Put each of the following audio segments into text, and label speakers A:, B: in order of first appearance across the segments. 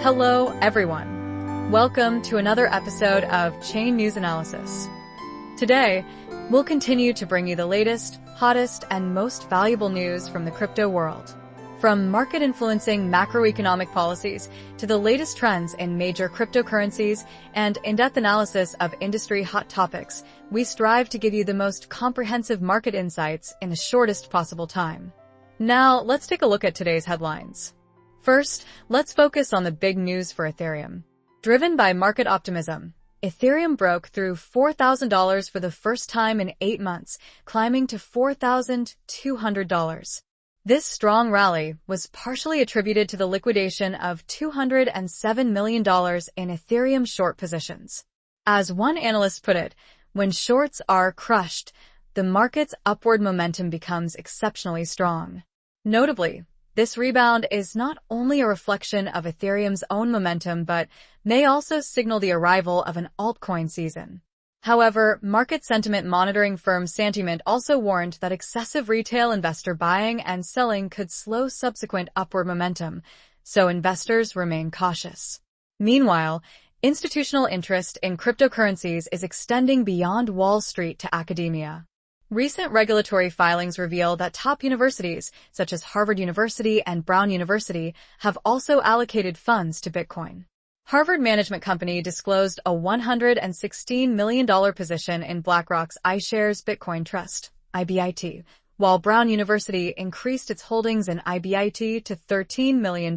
A: Hello, everyone. Welcome to another episode of Chain News Analysis. Today, we'll continue to bring you the latest, hottest, and most valuable news from the crypto world. From market-influencing macroeconomic policies to the latest trends in major cryptocurrencies and in-depth analysis of industry hot topics, we strive to give you the most comprehensive market insights in the shortest possible time. Now, let's take a look at today's headlines. First, let's focus on the big news for Ethereum. Driven by market optimism, Ethereum broke through $4,000 for the first time in 8 months, climbing to $4,200. This strong rally was partially attributed to the liquidation of $207 million in Ethereum short positions. As one analyst put it, when shorts are crushed, the market's upward momentum becomes exceptionally strong. Notably, this rebound is not only a reflection of Ethereum's own momentum but may also signal the arrival of an altcoin season. However, market sentiment monitoring firm Santiment also warned that excessive retail investor buying and selling could slow subsequent upward momentum, so investors remain cautious. Meanwhile, institutional interest in cryptocurrencies is extending beyond Wall Street to academia. Recent regulatory filings reveal that top universities, such as Harvard University and Brown University, have also allocated funds to Bitcoin. Harvard Management Company disclosed a $116 million position in BlackRock's iShares Bitcoin Trust, (IBIT), while Brown University increased its holdings in IBIT to $13 million.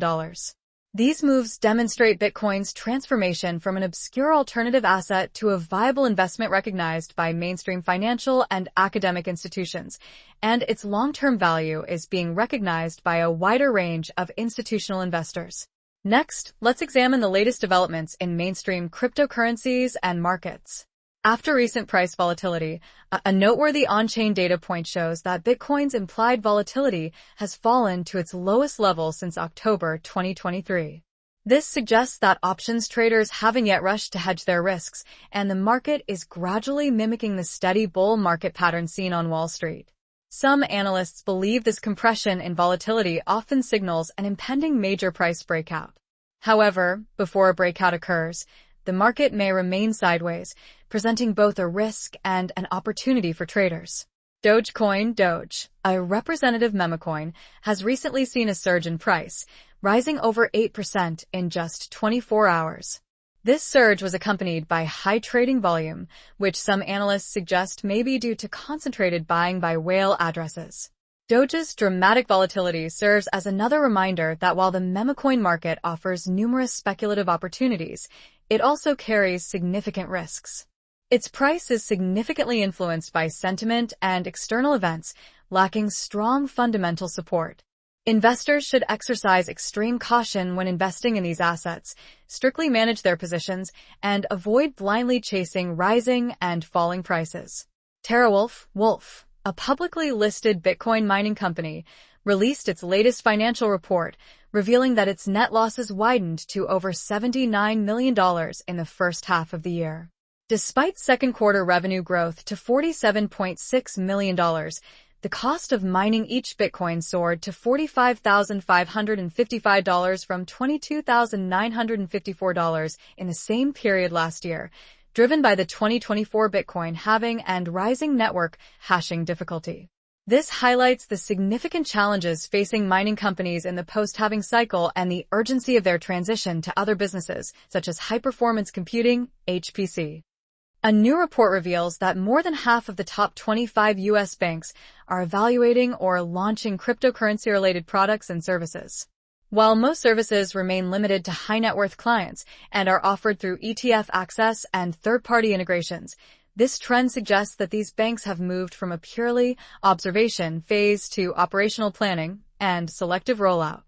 A: These moves demonstrate Bitcoin's transformation from an obscure alternative asset to a viable investment recognized by mainstream financial and academic institutions, and its long-term value is being recognized by a wider range of institutional investors. Next, let's examine the latest developments in mainstream cryptocurrencies and markets. After recent price volatility, a noteworthy on-chain data point shows that Bitcoin's implied volatility has fallen to its lowest level since October 2023. This suggests that options traders haven't yet rushed to hedge their risks, and the market is gradually mimicking the steady bull market pattern seen on Wall Street. Some analysts believe this compression in volatility often signals an impending major price breakout. However, before a breakout occurs, the market may remain sideways, presenting both a risk and an opportunity for traders. Dogecoin, Doge, a representative memecoin, has recently seen a surge in price, rising over 8% in just 24 hours. This surge was accompanied by high trading volume, which some analysts suggest may be due to concentrated buying by whale addresses. Doge's dramatic volatility serves as another reminder that while the memecoin market offers numerous speculative opportunities, it also carries significant risks. Its price is significantly influenced by sentiment and external events, lacking strong fundamental support. Investors should exercise extreme caution when investing in these assets, strictly manage their positions, and avoid blindly chasing rising and falling prices. TeraWulf, Wolf, a publicly listed Bitcoin mining company, released its latest financial report, revealing that its net losses widened to over $79 million in the first half of the year. Despite second quarter revenue growth to $47.6 million, the cost of mining each Bitcoin soared to $45,555 from $22,954 in the same period last year, driven by the 2024 Bitcoin halving and rising network hashing difficulty. This highlights the significant challenges facing mining companies in the post-halving cycle and the urgency of their transition to other businesses, such as high-performance computing, HPC. A new report reveals that more than half of the top 25 U.S. banks are evaluating or launching cryptocurrency-related products and services. While most services remain limited to high-net-worth clients and are offered through ETF access and third-party integrations, this trend suggests that these banks have moved from a purely observation phase to operational planning and selective rollout.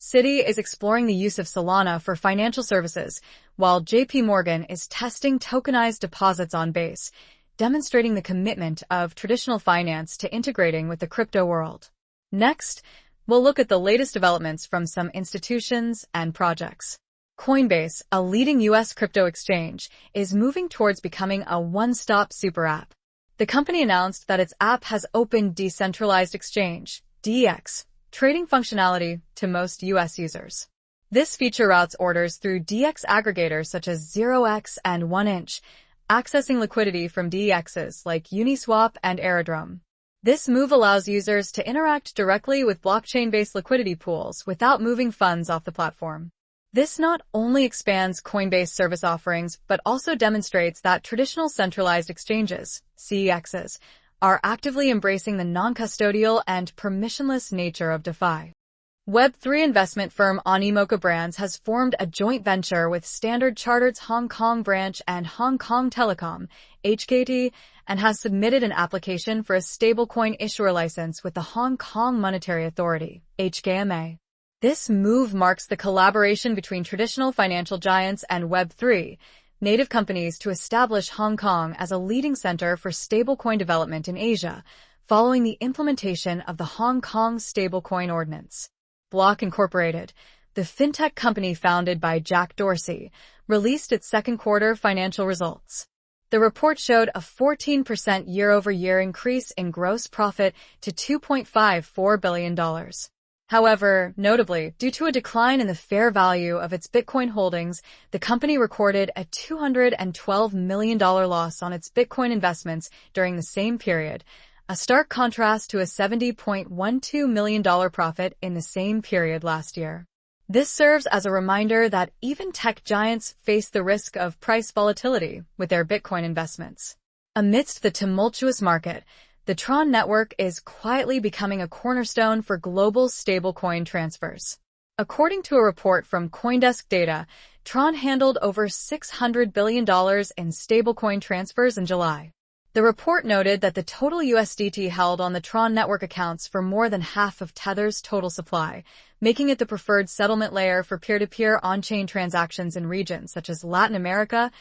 A: Citi is exploring the use of Solana for financial services, while JP Morgan is testing tokenized deposits on Base, demonstrating the commitment of traditional finance to integrating with the crypto world. Next, we'll look at the latest developments from some institutions and projects. Coinbase, a leading U.S. crypto exchange, is moving towards becoming a one-stop super app. The company announced that its app has opened decentralized exchange, DEX, trading functionality to most U.S. users. This feature routes orders through DX aggregators such as 0x and 1inch, accessing liquidity from DEXs like Uniswap and Aerodrome. This move allows users to interact directly with blockchain-based liquidity pools without moving funds off the platform. This not only expands Coinbase service offerings, but also demonstrates that traditional centralized exchanges, CEXs, are actively embracing the non-custodial and permissionless nature of DeFi. Web3 investment firm Animoca Brands has formed a joint venture with Standard Chartered's Hong Kong branch and Hong Kong Telecom, HKT, and has submitted an application for a stablecoin issuer license with the Hong Kong Monetary Authority, HKMA. This move marks the collaboration between traditional financial giants and Web3 native companies to establish Hong Kong as a leading center for stablecoin development in Asia, following the implementation of the Hong Kong Stablecoin Ordinance. Block Incorporated, the fintech company founded by Jack Dorsey, released its second quarter financial results. The report showed a 14% year-over-year increase in gross profit to $2.54 billion. However, notably, due to a decline in the fair value of its Bitcoin holdings, the company recorded a $212 million loss on its Bitcoin investments during the same period, a stark contrast to a $70.12 million profit in the same period last year. This serves as a reminder that even tech giants face the risk of price volatility with their Bitcoin investments. Amidst the tumultuous market, the Tron network is quietly becoming a cornerstone for global stablecoin transfers. According to a report from CoinDesk Data, Tron handled over $600 billion in stablecoin transfers in July. The report noted that the total USDT held on the Tron network accounts for more than half of Tether's total supply, making it the preferred settlement layer for peer-to-peer on-chain transactions in regions such as Latin America,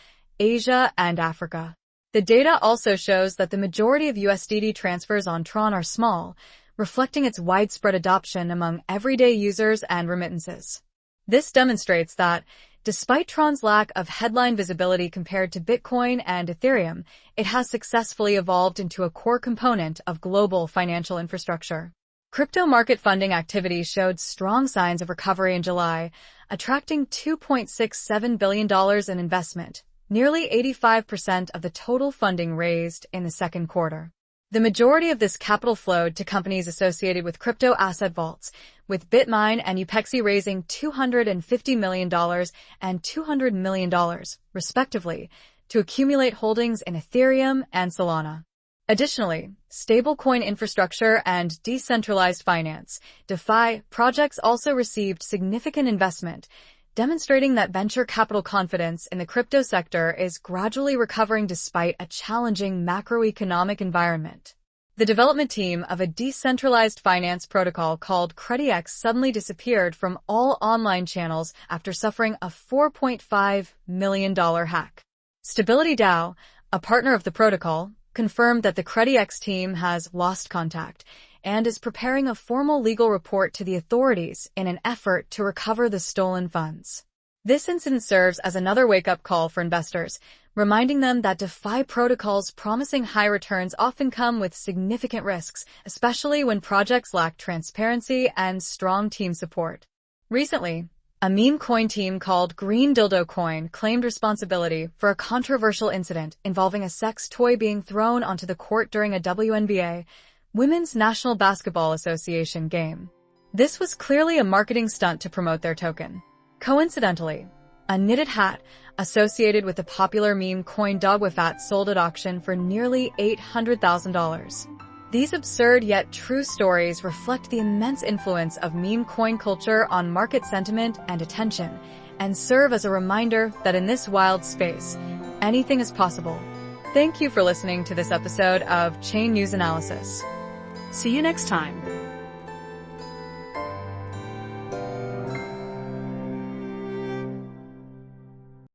A: Asia, and Africa. The data also shows that the majority of USDT transfers on Tron are small, reflecting its widespread adoption among everyday users and remittances. This demonstrates that, despite Tron's lack of headline visibility compared to Bitcoin and Ethereum, it has successfully evolved into a core component of global financial infrastructure. Crypto market funding activity showed strong signs of recovery in July, attracting $2.67 billion in investment, nearly 85% of the total funding raised in the second quarter. The majority of this capital flowed to companies associated with crypto asset vaults, with BitMine and Upexi raising $250 million and $200 million, respectively, to accumulate holdings in Ethereum and Solana. Additionally, stablecoin infrastructure and decentralized finance, DeFi, projects also received significant investment, demonstrating that venture capital confidence in the crypto sector is gradually recovering despite a challenging macroeconomic environment. The development team of a decentralized finance protocol called CreditX suddenly disappeared from all online channels after suffering a $4.5 million hack. Stability DAO, a partner of the protocol, confirmed that the CreditX team has lost contact and is preparing a formal legal report to the authorities in an effort to recover the stolen funds. This incident serves as another wake-up call for investors, reminding them that DeFi protocols promising high returns often come with significant risks, especially when projects lack transparency and strong team support. Recently, a meme coin team called Green Dildo Coin claimed responsibility for a controversial incident involving a sex toy being thrown onto the court during a WNBA, Women's National Basketball Association game. This was clearly a marketing stunt to promote their token. Coincidentally, a knitted hat associated with the popular meme coin Dogwifat sold at auction for nearly $800,000. These absurd yet true stories reflect the immense influence of meme coin culture on market sentiment and attention, and serve as a reminder that in this wild space, anything is possible. Thank you for listening to this episode of Chain News Analysis.
B: See you next time.